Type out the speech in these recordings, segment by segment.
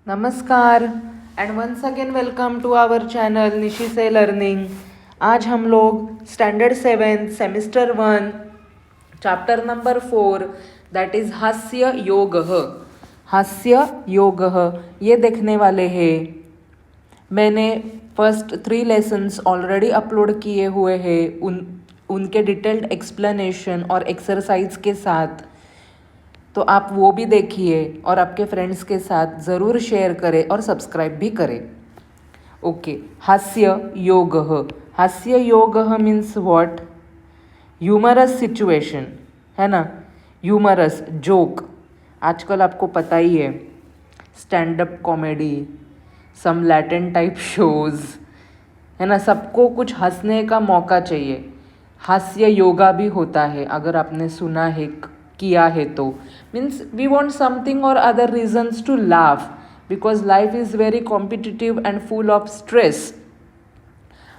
नमस्कार and once again welcome to our channel Nishi से learning. आज हम लोग standard 7 semester 1 chapter number 4 that is हास्य योग ये देखने वाले हैं। मैंने फर्स्ट 3 लेसन्स ऑलरेडी अपलोड किए हुए हैं उनके डिटेल्ड एक्सप्लेनेशन और एक्सरसाइज के साथ, तो आप वो भी देखिए और आपके फ्रेंड्स के साथ ज़रूर शेयर करें और सब्सक्राइब भी करें। ओके, हास्य योग मीन्स व्हाट? ह्यूमरस सिचुएशन है ना, ह्यूमरस जोक। आजकल आपको पता ही है, स्टैंड अप कॉमेडी, सम लैटिन टाइप शोज़ है ना, सबको कुछ हंसने का मौका चाहिए। हास्य योगा भी होता है, अगर आपने सुना है किया है तो मीन्स वी वॉन्ट समथिंग और other reasons to laugh because life is very competitive and full of stress.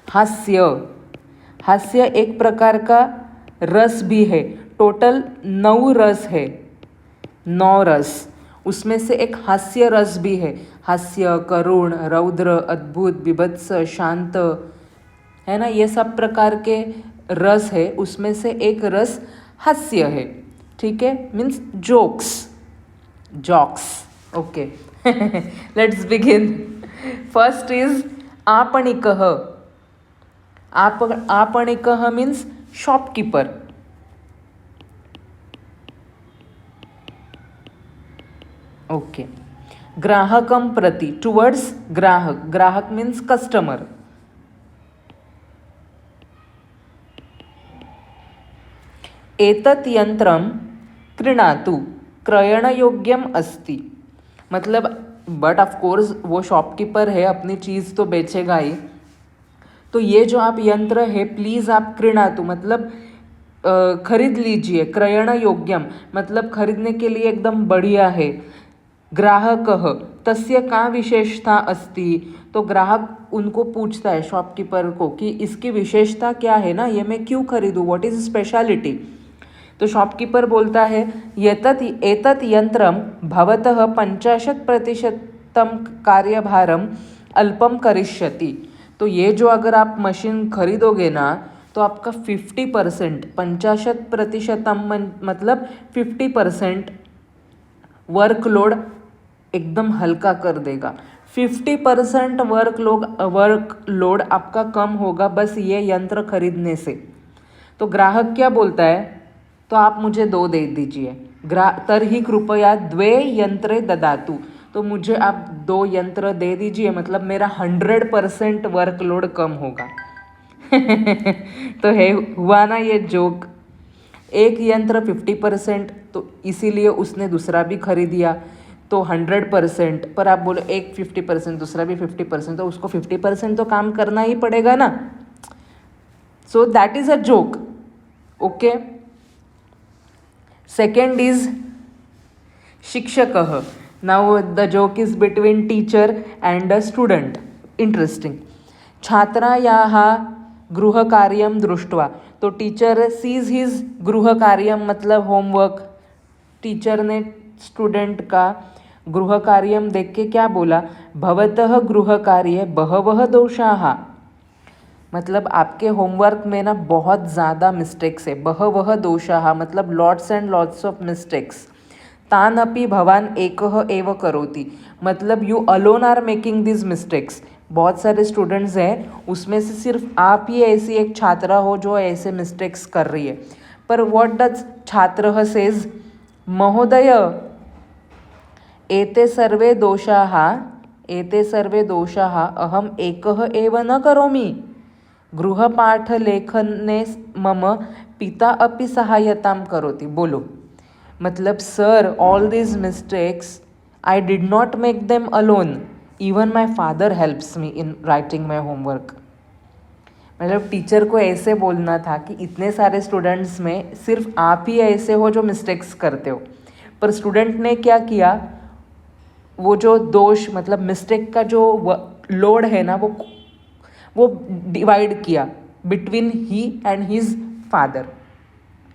हास्य एक प्रकार का रस भी है। टोटल 9 रस है, 9 रस। उसमें से एक हास्य रस भी है। हास्य, करुण, रौद्र, अद्भुत, बीभत्स, शांत है ना, ये सब प्रकार के रस है। उसमें से एक रस हास्य है, ठीक है, means jokes. Okay, let's begin. First is आपणिकः। आपणिकः मीन्स शॉपकीपर। ओके, ग्राहकं प्रति, टुवर्ड्स ग्राहक मीन्स कस्टमर। एतत् यंत्रम क्रीणातु, क्रयणयोग्यम अस्ति। मतलब बट ऑफ कोर्स वो शॉपकीपर है, अपनी चीज़ तो बेचेगा ही। तो ये जो आप यंत्र है प्लीज़ आप क्रीणातु मतलब खरीद लीजिए। क्रयण योग्यम मतलब खरीदने के लिए एकदम बढ़िया है। ग्राहकः तस्य का विशेषता अस्ति, तो ग्राहक उनको पूछता है शॉपकीपर को कि इसकी विशेषता क्या है ना, ये मैं क्यों खरीदूँ, व्हाट इज स्पेशलिटी। तो शॉपकीपर बोलता है एतत् यंत्रम भवतः 50% कार्यभारम अल्पम करिष्यति। तो ये जो अगर आप मशीन खरीदोगे ना तो आपका 50%, 50% मतलब 50% वर्कलोड एकदम हल्का कर देगा। 50% वर्कलोड आपका कम होगा बस ये यंत्र खरीदने से। तो ग्राहक क्या बोलता है, तो आप मुझे 2 दे दीजिए। तर्हि कृपया 2 यंत्रे ददातु, तो मुझे आप 2 यंत्र दे दीजिए, मतलब मेरा 100% वर्कलोड कम होगा। तो है हुआ ना ये जोक। एक यंत्र 50%, तो इसीलिए उसने दूसरा भी खरीदिया, तो 100%। पर आप बोलो एक 50%, दूसरा भी 50%, तो उसको 50% तो काम करना ही पड़ेगा ना। So that is a joke. Okay, second is शिक्षकः। Now the joke is between teacher and a student. Interesting. छात्रायाः गृहकार्यं दृष्ट्वा, तो टीचर सीज हिज गृहकार्यं मतलब होमवर्क। टीचर ने स्टूडेंट का गृहकार्यं देख के क्या बोला, भवतः गृहकार्ये बहवः दोषाः, मतलब आपके होमवर्क में ना बहुत ज़्यादा मिस्टेक्स है। बहवः दोषाः मतलब lots and lots of mistakes. तान अपि भवान एकः एव करोति, मतलब you alone are making this mistakes. बहुत सारे स्टूडेंट्स हैं, उसमें से सिर्फ आप ही ऐसी एक छात्रा हो जो ऐसे मिस्टेक्स कर रही है। पर व्हाट डज छात्रः सेज, महोदय एते सर्वे दोषाः अहम एकः एव न करोमि। गृहपाठलेखने मम पिता अपि सहायतां करोति। बोलो, मतलब sir all these mistakes I did not make them alone, even my father helps me in writing my homework. मतलब टीचर को ऐसे बोलना था कि इतने सारे स्टूडेंट्स में सिर्फ आप ही ऐसे हो जो मिस्टेक्स करते हो। पर स्टूडेंट ने क्या किया, वो जो दोष मतलब मिस्टेक का जो लोड है ना वो डिवाइड किया between he and his father.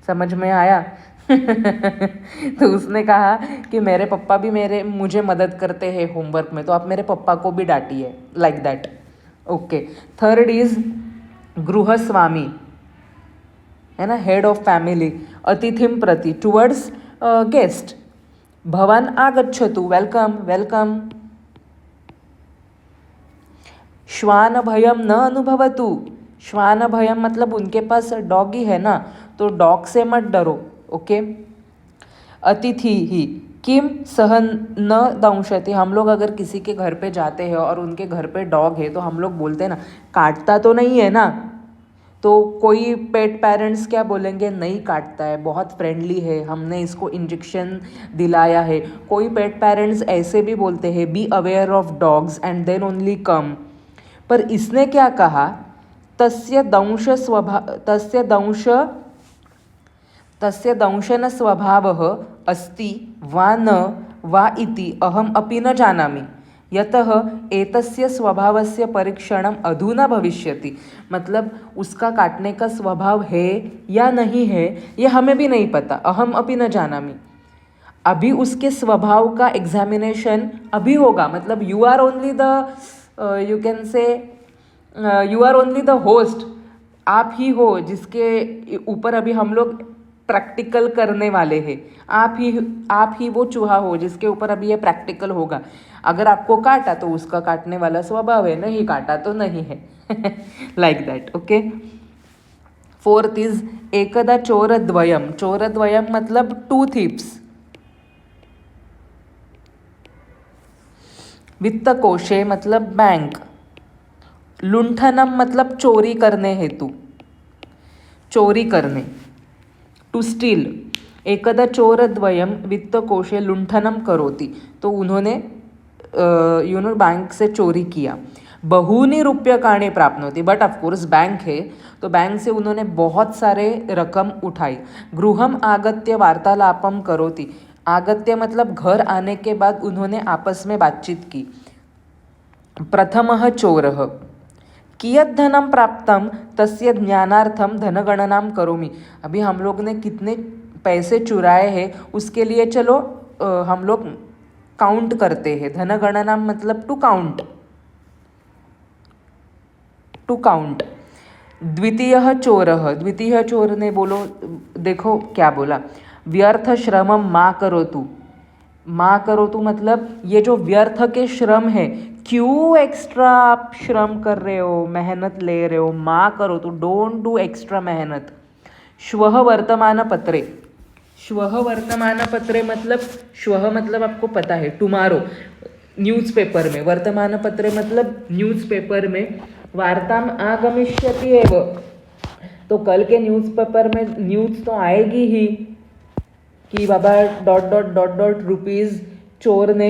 समझ में आया? तो उसने कहा कि मेरे पापा भी मुझे मदद करते हैं होमवर्क में, तो आप मेरे पापा को भी डांटिए, like that. Okay. Third is गृहस्वामी, है ना, हेड ऑफ फैमिली, अतिथिम प्रति, टुवर्ड्स गेस्ट, भवान आगच्छतु, वेलकम वेलकम। श्वान भयम न अनुभवतु, श्वान भयम मतलब उनके पास डॉगी है ना, तो डॉग से मत डरो। ओके। अतिथि ही किम सहन न दंशति, हम लोग अगर किसी के घर पे जाते हैं और उनके घर पे डॉग है तो हम लोग बोलते हैं ना, काटता तो नहीं है ना। तो कोई पेट पेरेंट्स क्या बोलेंगे, नहीं काटता है, बहुत फ्रेंडली है, हमने इसको इंजेक्शन दिलाया है। कोई पेट पेरेंट्स ऐसे भी बोलते हैं, be aware of dogs and then only come. पर इसने क्या कहा, तस्य दंशन स्वभावः अस्ति वा न वा इति अहम अपि न जानामि, यतः एतस्य स्वभावस्य परीक्षणम अधुना भविष्यति। मतलब उसका काटने का स्वभाव है या नहीं है ये हमें भी नहीं पता, अहम अपि न जानामि। अभी उसके स्वभाव का एग्जामिनेशन अभी होगा। मतलब you are only the, you can say you are only the host, आप ही हो जिसके ऊपर अभी हम लोग प्रैक्टिकल करने वाले हैं। आप ही वो चूहा हो जिसके ऊपर अभी ये प्रैक्टिकल होगा। अगर आपको काटा तो उसका काटने वाला स्वभाव है, नहीं काटा तो नहीं है। Like that. Okay. Fourth is एकदा चोरद्वयम, चोरद्वयम मतलब टू थीप्स। वित्तकोशे मतलब बैंक। लुंठनम मतलब चोरी करने हेतु, चोरी करने, टू स्टील। एकदा चोरद्वयम वित्तकोशे लुंठनम करोति, तो उन्होंने बैंक से चोरी किया। बहूनि रूप्यकाणि प्राप्नोति, बट ऑफकोर्स बैंक है तो बैंक से उन्होंने बहुत सारे रकम उठाई। गृहम आगत्य वार्तालापम करोति, आगत्य मतलब घर आने के बाद उन्होंने आपस में बातचीत की। प्रथमः चोरः कियत् धनम प्राप्तम तस्य ज्ञानार्थम धनगणनाम करोमि, अभी हम लोग ने कितने पैसे चुराए हैं उसके लिए चलो हम लोग काउंट करते हैं। धनगणनाम मतलब टू काउंट, टू काउंट। द्वितीय चोरः, द्वितीय चोर ने बोलो, देखो क्या बोला, व्यर्थ श्रमम मा करोतु, माँ करो तो मतलब ये जो व्यर्थ के श्रम है, क्यों एक्स्ट्रा आप श्रम कर रहे हो, मेहनत ले रहे हो, माँ करो तो डोंट डू एक्स्ट्रा मेहनत। श्वः वर्तमान पत्रे, श्वः वर्तमान पत्रे मतलब श्वः मतलब आपको पता है टुमारो, न्यूज़पेपर में, वर्तमान पत्रे मतलब न्यूज़पेपर में, वार्ताम आगमिष्यति एव, तो कल के न्यूज़पेपर में न्यूज़ तो आएगी ही कि बाबा dot dot dot dot rupees चोर ने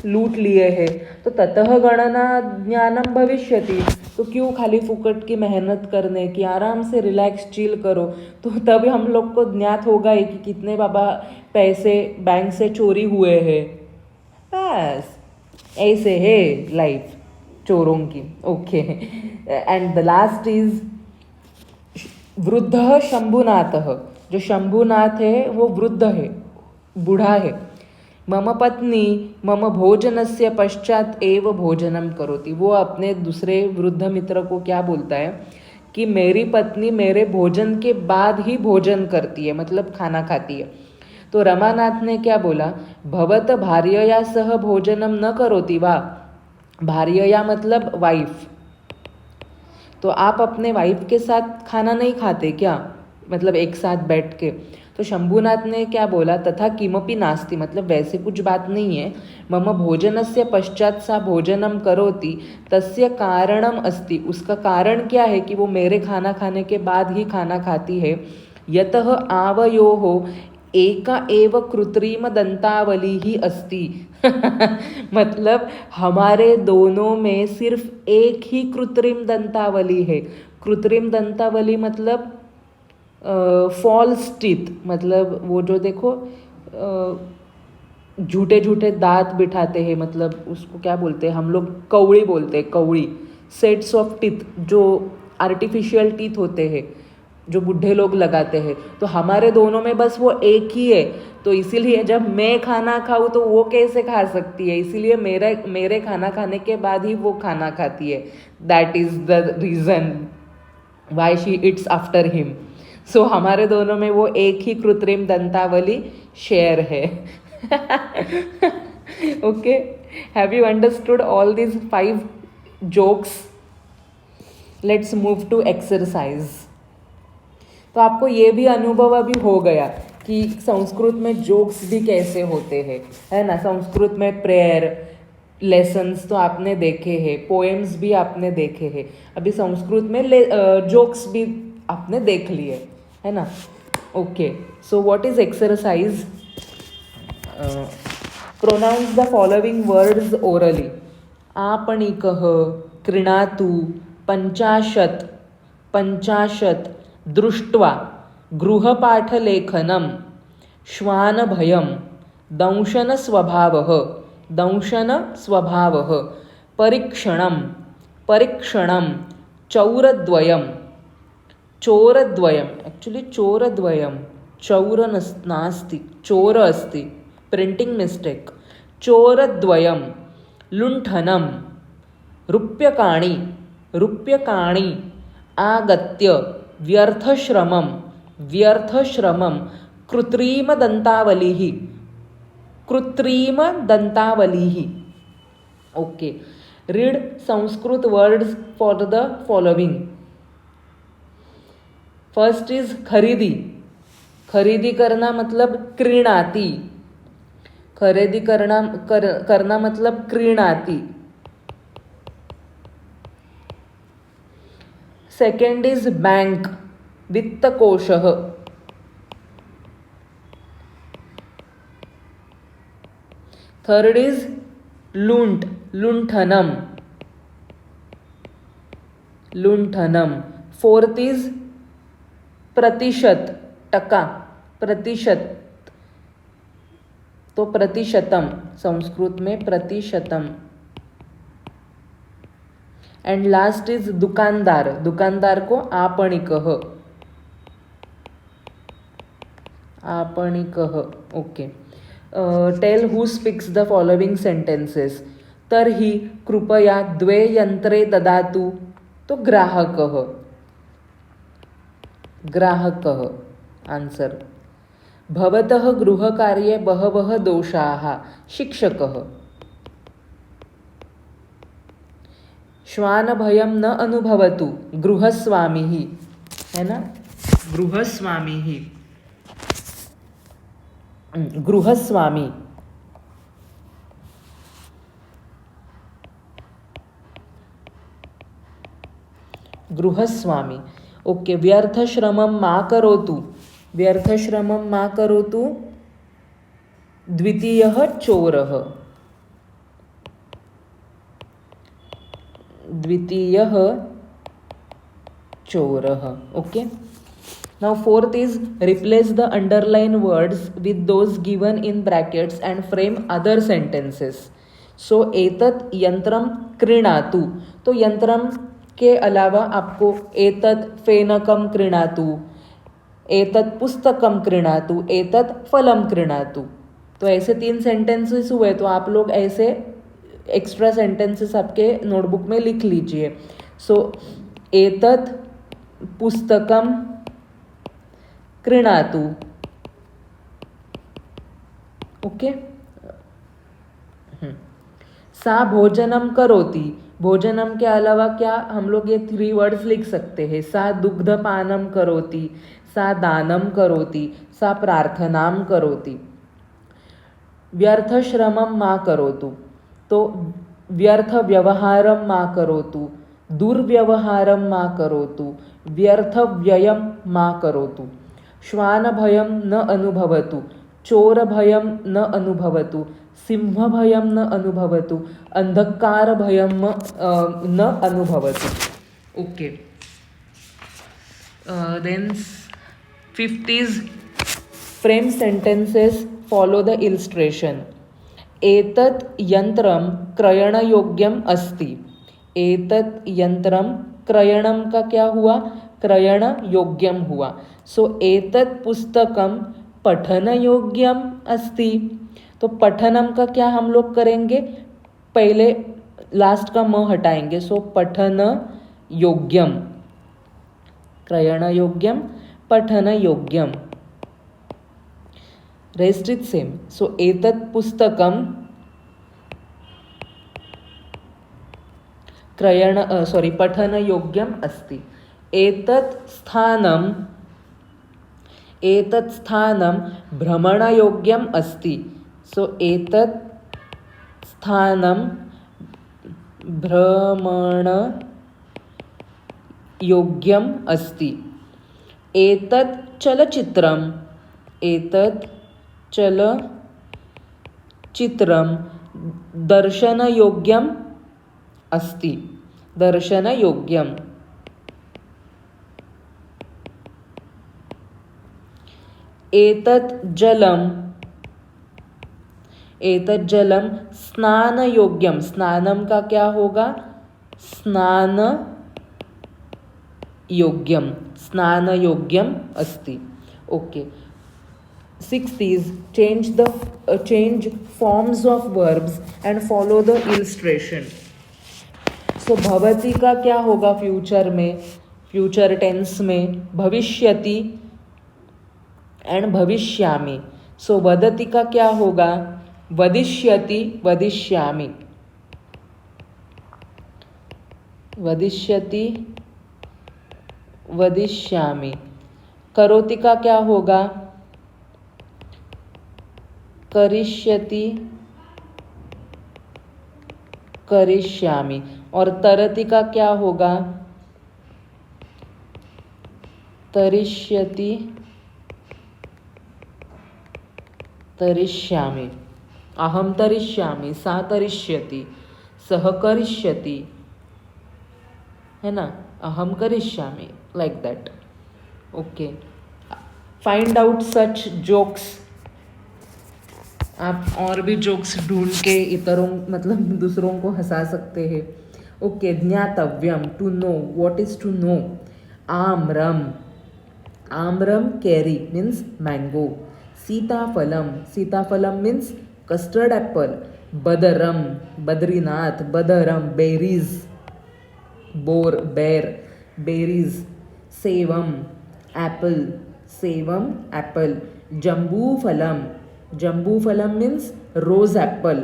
लूट लिए हैं, तो ततः गणना ज्ञानम भविष्यति, तो क्यों खाली फुकट की मेहनत करने की, आराम से रिलैक्स चिल करो, तो तभी हम लोग को ज्ञात होगा ही कि कितने बाबा पैसे बैंक से चोरी हुए हैं। बस ऐसे है लाइफ चोरों की। Okay. And the last is वृद्ध शंभुनाथ, जो शंभुनाथ है वो वृद्ध है, बूढ़ा है। मम पत्नी मम भोजनस्य पश्चात एव भोजनम करोति, वो अपने दूसरे वृद्ध मित्र को क्या बोलता है कि मेरी पत्नी मेरे भोजन के बाद ही भोजन करती है, मतलब खाना खाती है। तो रमानाथ ने क्या बोला, भवत भार्यया सह भोजनम न करोति वा, भार्यया मतलब वाइफ, तो आप अपने वाइफ के साथ खाना नहीं खाते क्या, मतलब एक साथ बैठ के। तो शंभुनाथ ने क्या बोला, तथा किमपि नास्ति, मतलब वैसे कुछ बात नहीं है। मम भोजनस्य पश्चात सा भोजनम करोति तस्य कारणम अस्ति, उसका कारण क्या है कि वो मेरे खाना खाने के बाद ही खाना खाती है। यतः आवयोः एका एव कृत्रिम दंतावली ही अस्ति। मतलब हमारे दोनों में सिर्फ एक ही कृत्रिम दंतावली है। कृत्रिम दंतावली मतलब फॉल्स टीथ, मतलब वो जो देखो झूठे झूठे दांत बिठाते हैं, मतलब उसको क्या बोलते हैं हम लोग, कौड़ी बोलते हैं, कौड़ी, सेट्स ऑफ टीथ जो आर्टिफिशियल टीथ होते हैं, जो बूढ़े लोग लगाते हैं, तो हमारे दोनों में बस वो एक ही है। तो इसीलिए जब मैं खाना खाऊँ तो वो कैसे खा सकती है, इसीलिए मेरे खाना खाने के बाद ही वो खाना खाती है। That is the reason why she eats after him. So हमारे दोनों में वो एक ही कृत्रिम दंतावली शेयर है। Okay, have you understood all these 5 jokes? Let's move to exercise. तो आपको ये भी अनुभव अभी हो गया कि संस्कृत में जोक्स भी कैसे होते हैं, है ना। संस्कृत में प्रेयर लेसन्स तो आपने देखे हैं, पोएम्स भी आपने देखे हैं, अभी संस्कृत में जोक्स भी आपने देख लिए, है ना। Okay, so what is exercise? Pronounce the following words orally. आपणिकः, क्रीणातु, पंचाशत्, पंचाशत्, दृष्ट्वा, गृहपाठलेखनं, श्वानभयं, दंशनस्वभावः, दंशनस्वभावः, परीक्षणं, परीक्षणं, चौरद्वयं, चोरद्वयम्, एक्चुअली चोरद्वयं, चौर नास्ति, चोर अस्ति, प्रिंटिंग मिस्टेक, चोरद्वयं, लुण्ठनं, रूप्यकाणि, रूप्यकाणि, आगत्य, व्यर्थश्रमं, व्यर्थश्रमं, कृत्रिमदन्तावलिः, कृत्रिमदन्तावलिः। Okay, read Sanskrit words for the following. First is खरीदी। खरीदी करना मतलब क्रीणाति। खरीदी करना मतलब क्रीणाति। सेकेंड इज बैंक, वित्तकोशः। थर्ड इज लुंट, लुंठनम, लुंठनम। फोर्थ इज प्रतिशत, टका, प्रतिशत, तो प्रतिशतम, संस्कृत में प्रतिशतम। एंड लास्ट इज दुकानदार, दुकानदार को आपणिकः, आपणिकः। Okay, tell who speaks the following sentences. तर्हि कृपया 2 यंत्रे ददातु, तो ग्राहकः, ग्राहकः आंसर। भवतः गृहकार्ये बहवः दोषाः, शिक्षकः। श्वानभयं न अनुभवतु, गृहस्वामिः, है ना, गृहस्वामिः, गृहस्वामी। गृहस्वामी। ओके, व्यर्थश्रमं मा करोतु, व्यर्थश्रमं मा करोतु, द्वितीयः चोरः, द्वितीयः चोरः। Okay, now fourth is replace the underlined words with those given in brackets and frame other sentences. So एतत् यंत्रम क्रीणातु, तो यंत्रम के अलावा आपको एतत् फेनकम क्रीणातु, एतत् पुस्तकम क्रीणातु, एतत् फलम क्रीणातु। तो ऐसे 3 सेंटेंसेस हुए, तो आप लोग ऐसे एक्स्ट्रा सेंटेंसेस आपके नोटबुक में लिख लीजिए। सो एतत् पुस्तकम क्रीणातु। ओके, सा भोजनम करोति, भोजनम के अलावा क्या हम लोग ये 3 वर्ड्स लिख सकते हैं। सा दुग्धपानम करोति, सा दानम करोति, सा प्रार्थनाम करोति। व्यर्थश्रमं मा करोतु, तो व्यर्थ व्यवहारं मा करोतु, दुर्व्यवहारं मा करोतु, व्यर्थव्ययं मा करोतु। श्वानभयं न अनुभवतु, चोरभयं न अनुभवतु, सिंहभयं न अनुभवतु, अंधकारभयं न अनुभवतु। Okay, then fifth is frame sentences, follow the illustration. एतत् यंत्रम क्रयणयोग्यम अस्ति, एतत् यंत्रम, क्रयणम का क्या हुआ, क्रयण योग्यम हुआ. सो एतत् पुस्तकम पठन योग्यम अस्ति. तो पठनम का क्या हम लोग करेंगे, पहले लास्ट का म हटाएंगे. सो पठन योग्यम, क्रयण योग्यम, पठन योग्यम. Rest is same. सो एतत् पुस्तकम पठन योग्यम अस्ति. एतत् स्थानं भ्रमण योग्यम अस्ति. सो एतत् स्थानं भ्रमण योग्यम अस्ति. एतत् चलचित्रं दर्शन योग्यम अस्ति. दर्शन योग्यम. एतत् जलम स्नान योग्यम. स्नानम का क्या होगा, स्नान योग्यम. स्नान योग्यम अस्ति. Okay. 6th is change forms of verbs and follow the illustration. सो भवती का क्या होगा फ्यूचर में, फ्यूचर टेंस में भविष्यति एंड भविष्यामि. सो वदति का क्या होगा, वदिष्यति वदिष्यामि. वदिष्यति वदिष्यामि. करोति का क्या होगा, करिष्यति करिष्यामि. और तरति का क्या होगा, तरिष्यति तरिष्यामि. अहम तरिष्यामि, सा तरिष्यति, सह करिष्यति, है ना. अहम करिष्यामि, like that. Okay. Find out such jokes. आप और भी जोक्स ढूंढ के इतरों मतलब दूसरों को हंसा सकते हैं. ओके. ज्ञातव्यम, to know. What is to know, आम्रम. आम्रम कैरी मीन्स मैंगो. सीताफलम, सीताफलम मीन्स कस्टर्ड एप्पल. बदरम, बद्रीनाथ, बदरम बेरीज. बोर बेर, बेरीज. सेवम एप्पल, सेवम एप्पल. जम्बूफलम, जम्बूफलम means rose apple,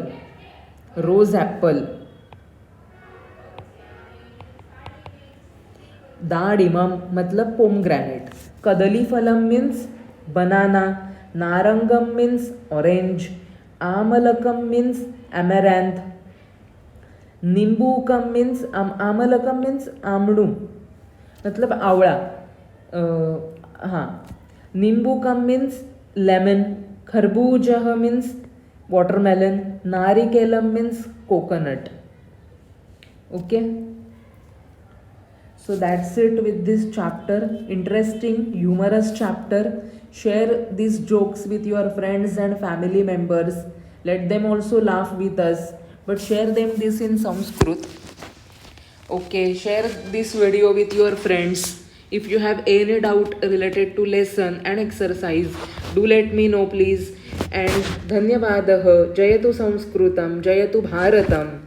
rose apple. दाडिमम मतलब पोमग्रेनेट. कदलीफलम मीन्स बनाना. नारंगम मीन्स ऑरेंज. आमलकम मीन्स अमेरैंथ. निम्बूकम मीन्स आमलकम मीन्स आमड़ू मतलब आवड़ा. हाँ. निम्बूकम मीन्स लेमन. खरबूजः मीन्स वाटरमेलन. नारिकेलम means coconut. Okay. So that's it with this chapter. Interesting, humorous chapter. Share these jokes with your friends and family members. Let them also laugh with us. But share them this in Sanskrit. Okay, share this video with your friends. If you have any doubt related to lesson and exercise, do let me know please. And धन्यवादः. जयतु संस्कृतं, जयतु भारतम्.